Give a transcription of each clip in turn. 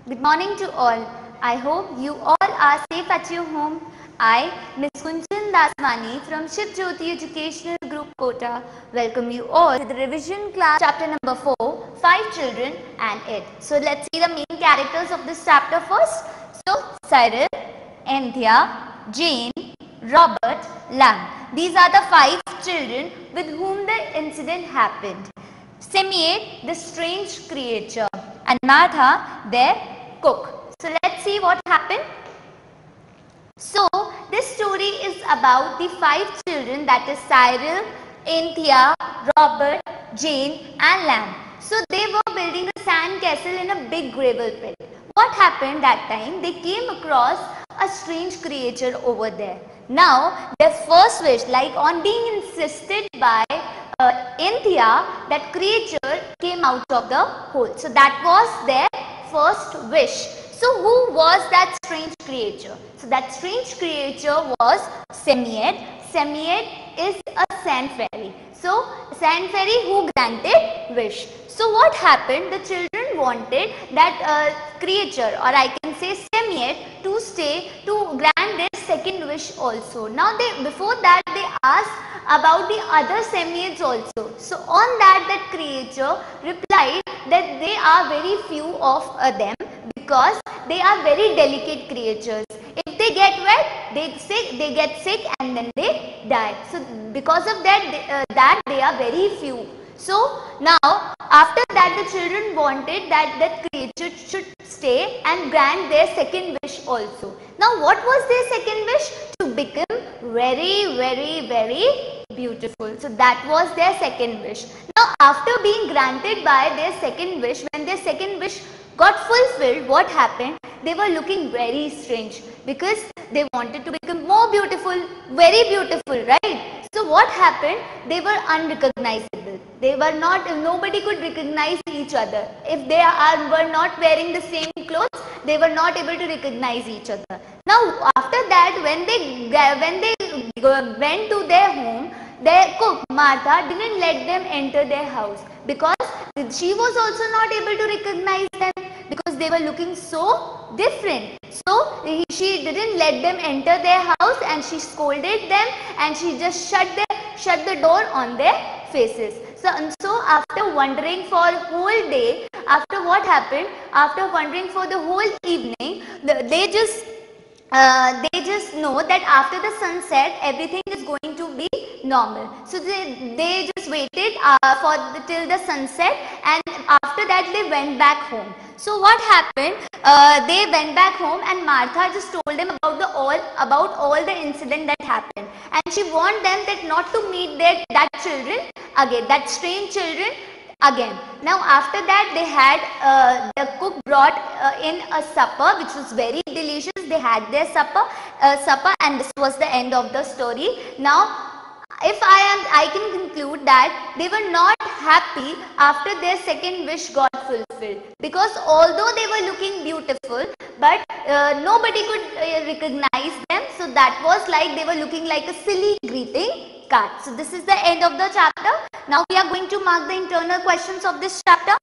Good morning to all. I hope you all are safe at your home. I, Ms. Kunchan Dasmani from Shiv Jyoti Educational Group Kota, welcome you all to the revision class chapter number 4, 5 children and it. So let's see the main characters of this chapter first. So Cyril, Anthea, Jane, Robert, Lamb. These are the 5 children with whom the incident happened. Simeon, the strange creature, and Martha, their cook. So let's see what happened. So this story is about the 5 children, that is Cyril, Anthea, Robert, Jane and Lamb. So they were building a sand castle in a big gravel pit. What happened that time? They came across a strange creature over there. Now their first wish, like on being insisted by Anthea, that creature came out of the hole. So that was their first wish. So who was that strange creature? So that strange creature was Simeon. Simeon is a sand fairy. So sand fairy who granted wish. So what happened? The children wanted that creature, or I can say Simeon, to stay to grant their second wish also. Now before that they asked about the other Simeons also. So on that creature replied that they are very few of them, because they are very delicate creatures. If they get wet, they get sick and then they die. So because of that, they are very few. So now after that the children wanted that creature should stay and grant their second wish also. Now what was their second wish? To become very, very, very beautiful. So that was their second wish. Now after being granted by their second wish, when their second wish got fulfilled, what happened? They were looking very strange because they wanted to become more beautiful, very beautiful, right? So what happened? They were unrecognizable. They were not, nobody could recognize each other. If they were not wearing the same clothes, they were not able to recognize each other. Now after that, when they went to their home, their cook Martha didn't let them enter their house, because she was also not able to recognize them, because they were looking so different. So she didn't let them enter their house and she scolded them, and she just shut the door on their faces. So after wondering for a whole day, after what happened, after wondering for the whole evening, they just know that after the sunset everything is going to be normal. So they just waited till the sunset, and after that they went back home. So what happened? They went back home and Martha just told them about all the incident that happened, and she warned them that not to meet that children again, that strange children again. Now after that they had the cook brought in a supper which was very delicious. They had their supper and this was the end of the story. Now if I can conclude that they were not happy after their second wish got fulfilled, because although they were looking beautiful, but nobody could recognize them. So that was like they were looking like a silly greeting card. So this is the end of the chapter. Now we are going to mark the internal questions of this chapter.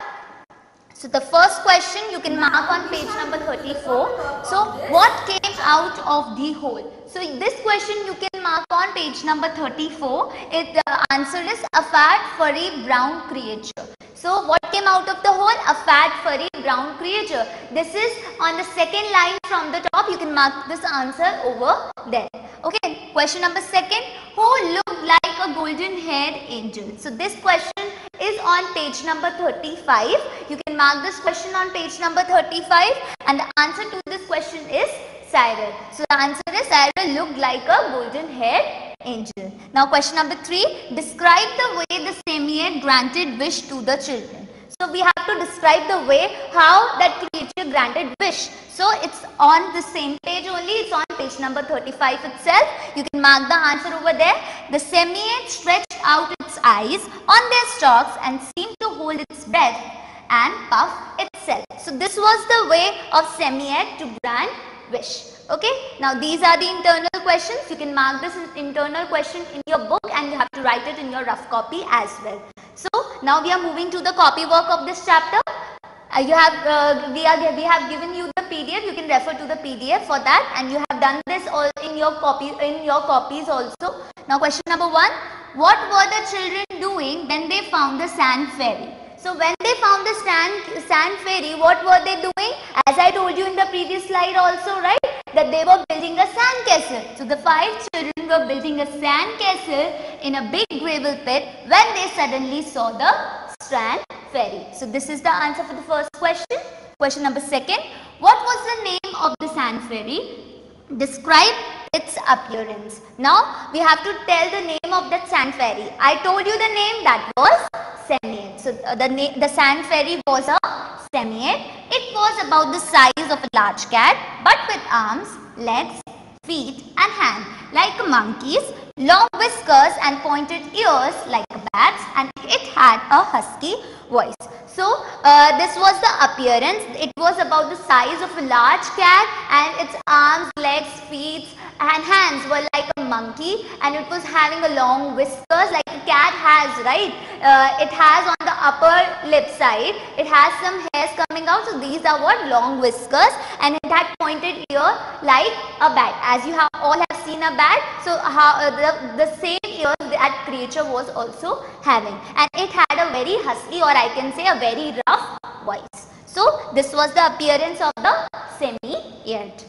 So the first question you can mark on page number 34. So what came out of the hole? So this question you can mark on page number 34. The answer is a fat furry brown creature. So what came out of the hole? A fat furry brown creature. This is on the second line from the top. You can mark this answer over there. Okay, question number 2. Who looked like a golden haired angel? So this question is on page number 35. You can mark this question on page number 35, and the answer to this question is Cyril. So the answer is Cyril looked like a golden haired angel. Now question number 3. Describe the way the Simeon granted wish to the children. So we have to describe the way how that creature granted wish. So it's on the same page only. It's on page number 35 itself. You can mark the answer over there. The Simeon stretched out its eyes on their stalks and seemed to hold its breath and puff itself. So this was the way of Simeon to grant wish. Okay, now these are the internal questions. You can mark this internal question in your book, and you have to write it in your rough copy as well. So now we are moving to the copy work of this chapter. we have given you the PDF. You can refer to the PDF for that, and you have done this all in your copies also. Now question number 1. What were the children doing when they found the sand fairy? So when they found the sand fairy, what were they doing? As I told you in the previous slide also, right? That they were building a sand castle. So the 5 children were building a sand castle in a big gravel pit when they suddenly saw the sand fairy. So this is the answer for the first question. Question number 2. What was the name of the sand fairy? Describe its appearance. Now we have to tell the name of that sand fairy. I told you the name, that was Semiette. So the sand fairy was a Semiette. It was about the size of a large cat, but with arms, legs, feet and hands like a monkey's, long whiskers and pointed ears like a bat's, and it had a husky voice. So this was the appearance. It was about the size of a large cat, and its arms, legs, feet and hands were like a monkey, and it was having a long whiskers like a cat has, right? It has on the upper lip side, it has some hairs coming out. So these are what? Long whiskers, and it had pointed ear like a bat. As you all have seen a bat, so how the same ears that creature was also having, and it had a very husky, or I can say a very rough voice. So this was the appearance of the Semiette.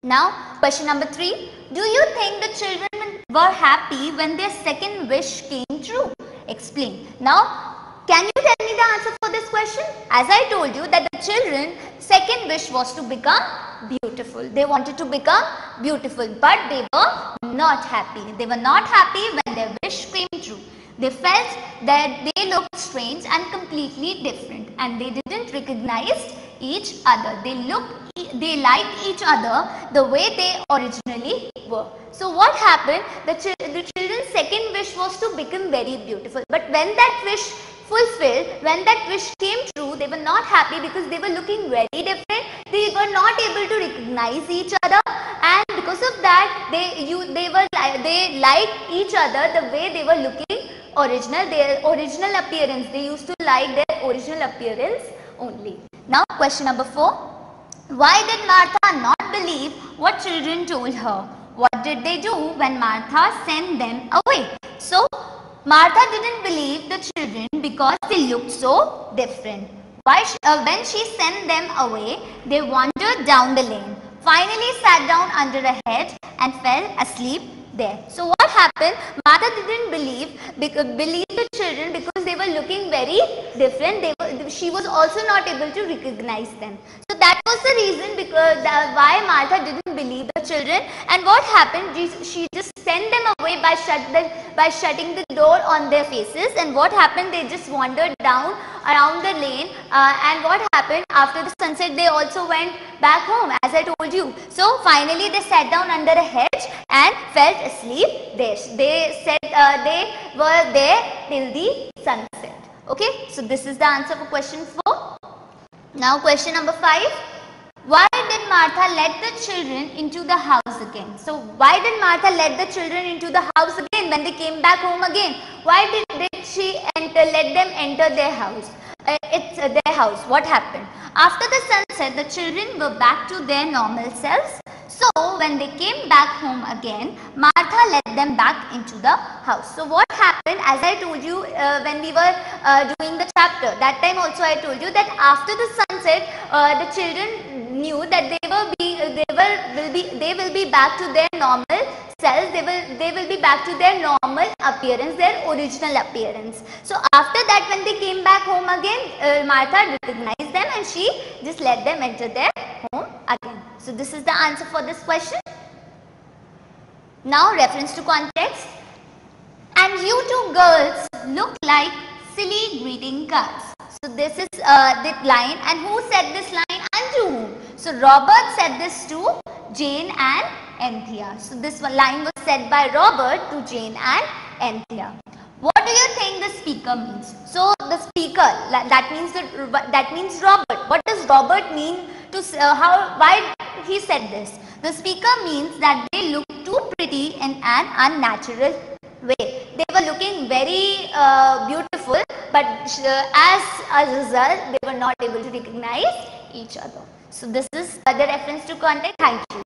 Now question number 3. Do you think the children were happy when their second wish came true? Explain. Now can you tell me the answer for this question? As I told you that the children second wish was to become beautiful. They wanted to become beautiful, but they were not happy. They were not happy when their wish came true. They felt that they looked strange and completely different, and they didn't recognize each other. They liked each other the way they originally were. So what happened? The children's second wish was to become very beautiful. But when that wish fulfilled, when that wish came true, they were not happy because they were looking very different. They were not able to recognize each other, and because of that, they liked each other the way they were looking their original appearance. They used to like their original appearance only. Now question number 4. Why did Martha not believe what children told her? What did they do when Martha sent them away? So Martha didn't believe the children because they looked so different. When she sent them away, they wandered down the lane, finally sat down under a hedge and fell asleep there. So what happened? Martha didn't believe the children because they were looking very different. She was also not able to recognize them. So that was the reason why Martha didn't believe the children. And what happened? She just sent them away by shutting the door on their faces. And what happened? They just wandered down around the lane. And what happened? After the sunset, they also went back home, as I told you. So finally, they sat down under a hedge and fell asleep there. They said they were there till the sunset. Okay, so this is the answer for question 4. Now question number 5. Why did Martha let the children into the house again? So why did Martha let the children into the house again when they came back home again? Why did she let them enter their house? It's their house. What happened? After the sunset, the children were back to their normal selves. So when they came back home again, Martha led them back into the house. So what happened? As I told you when we were doing the chapter, that time also I told you that after the sunset, the children knew that they will be back to their normal selves. They will be back to their normal appearance, their original appearance. So after that, when they came back home again, Martha recognized them and she just let them enter their home again. So this is the answer for this question. Now reference to context. And you two girls look like silly greeting cards. So this is the line, and who said this line and to whom? So Robert said this to Jane and Anthea. So this line was said by Robert to Jane and Anthea. What do you think the speaker means? So the speaker, that means Robert. What does Robert mean to why he said this? The speaker means that they look too pretty in an unnatural way. they were looking very beautiful, but as a result, they were not able to recognize each other. So this is the reference to contact. Thank you.